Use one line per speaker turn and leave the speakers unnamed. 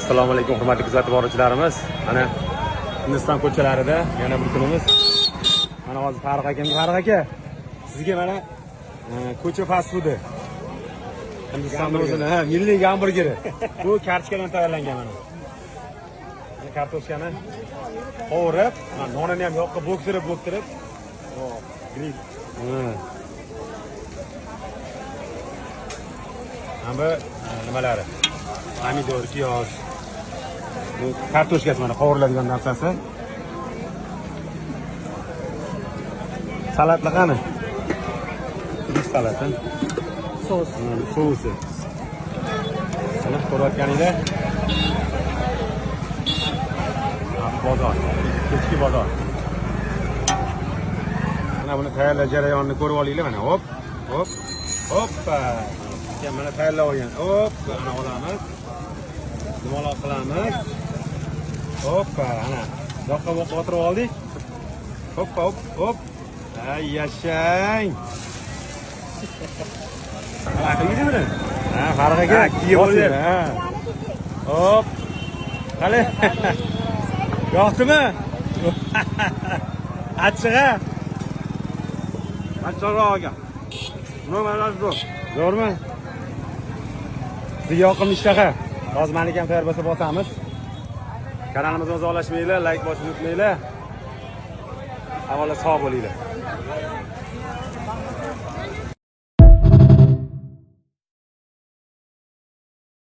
Assalomu alaykum hurmatli kuzatib boruvchilarimiz. Mana Hindiston ko'chalarida yana bir kunimiz. Mana hozir Farruh aka, sizga mana ko'cha fast foodi. Hindistonning o'zini, milliy gamburgeri. Bu kartoshkadan tayyorlangan mana. Kartoshkani qovurib, nonini ham yoqqa bo'ktirib, grill. Hamda nimalari? Pomidor, piyoz. Bu kartoshkasi mana qovuriladigan narsasi. Salatlar qani? Salati. Sousi. Mana ko'rayotganingda bozor, kechki bozor. Mana buni tayyorlash jarayonini ko'rib olinglar mana. Hoppa. Mana tayyorlab olgan. Ana olamiz. Dumaloq qilamiz. Hoppa, ana. Yoqqa o'tirib oldik. Hop. Ay yashang. Aqlingizmi buni? Ha, Farruh aka, kiyib oldi. Hop. Qani? Yoqdimi? Achchig'a. Achchig'roq aka. Nomalar bu. Zo'rmi? Sizga yoqimli ishtaha. Hozir meniki ham tayyor bo'lsa bosamiz. Kanalimizni uzoqlashmanglar, like bosishni unutmanglar. Avvalo sog' bo'linglar.